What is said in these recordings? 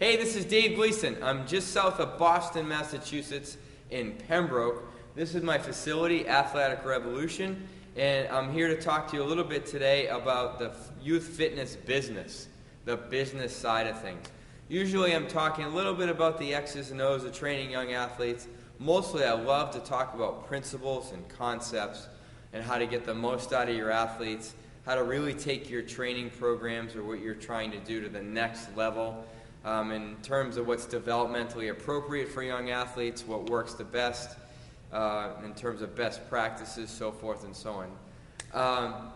Hey, this is Dave Gleason. I'm just south of Boston, Massachusetts in Pembroke. This is my facility, Athletic Revolution, and I'm here to talk to you a little bit today about the youth fitness business, the business side of things. Usually I'm talking a little bit about the X's and O's of training young athletes. Mostly I love to talk about principles and concepts and how to get the most out of your athletes, how to really take your training programs or what you're trying to do to the next level. In terms of what's developmentally appropriate for young athletes, what works the best in terms of best practices, so forth and so on.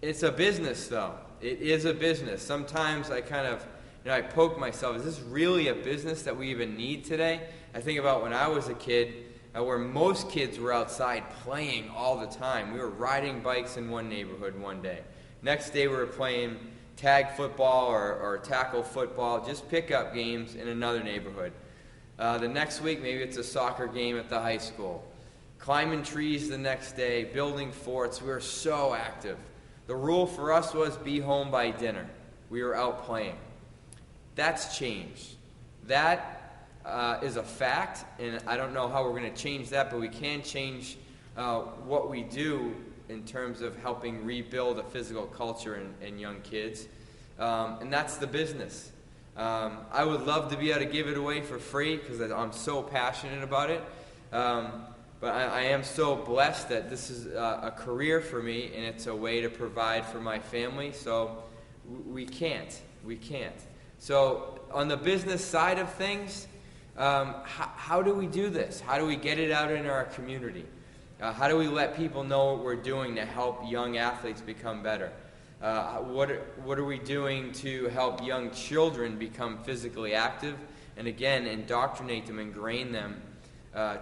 It's a business, though. It is a business. Sometimes I kind of, I poke myself, is this really a business that we even need today? I think about when I was a kid, where most kids were outside playing all the time. We were riding bikes in one neighborhood one day. Next day we were playing tag football or tackle football, just pickup games in another neighborhood. The next week, maybe it's a soccer game at the high school. Climbing trees the next day, building forts. We were so active. The rule for us was be home by dinner. We were out playing. That's changed. That is a fact, and I don't know how we're going to change that, but we can change what we do in terms of helping rebuild a physical culture in young kids. And that's the business. I would love to be able to give it away for free because I'm so passionate about it. But I am so blessed that this is a career for me and it's a way to provide for my family. So we can't. So on the business side of things, how do we do this? How do we get it out in our community? How do we let people know what we're doing to help young athletes become better? What are we doing to help young children become physically active? And again, indoctrinate them, ingrain them,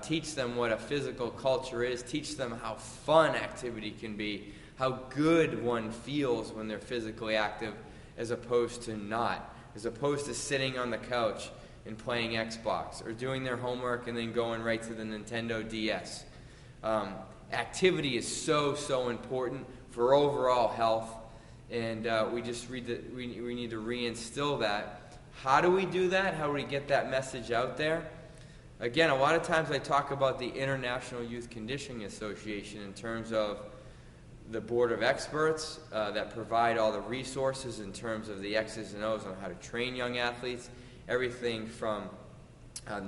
teach them what a physical culture is, teach them how fun activity can be, how good one feels when they're physically active as opposed to not, as opposed to sitting on the couch and playing Xbox or doing their homework and then going right to the Nintendo DS. Activity is so important for overall health, and we need to reinstill that. How do we do that? How do we get that message out there? Again, a lot of times I talk about the International Youth Conditioning Association in terms of the board of experts that provide all the resources in terms of the X's and O's on how to train young athletes, everything from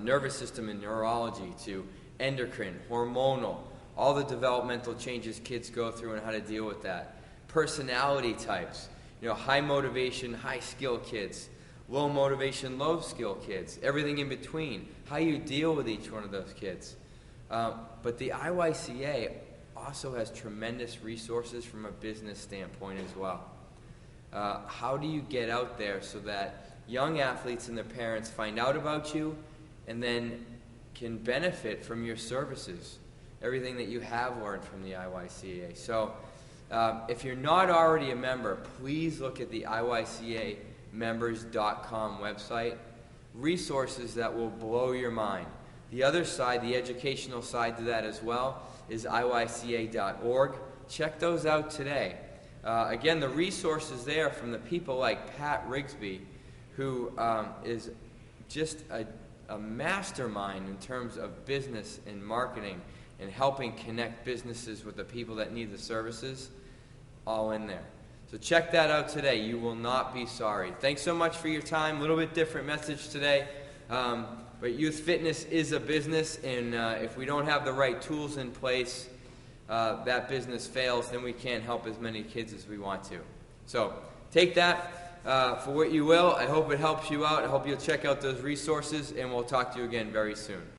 nervous system and neurology to endocrine, hormonal, all the developmental changes kids go through and how to deal with that. Personality types, high motivation, high skill kids, low motivation, low skill kids, everything in between, how you deal with each one of those kids. But the IYCA also has tremendous resources from a business standpoint as well. How do you get out there so that young athletes and their parents find out about you and then can benefit from your services, everything that you have learned from the IYCA. So if you're not already a member, please look at the IYCAmembers.com website. Resources that will blow your mind. The other side, the educational side to that as well, is IYCA.org. Check those out today. Again, the resources there from the people like Pat Rigsby, who is just a mastermind in terms of business and marketing and helping connect businesses with the people that need the services, all in there. So check that out today. You will not be sorry. Thanks so much for your time. A little bit different message today. But youth fitness is a business, and if we don't have the right tools in place, that business fails, then we can't help as many kids as we want to. So take that for what you will. I hope it helps you out. I hope you'll check out those resources, and we'll talk to you again very soon.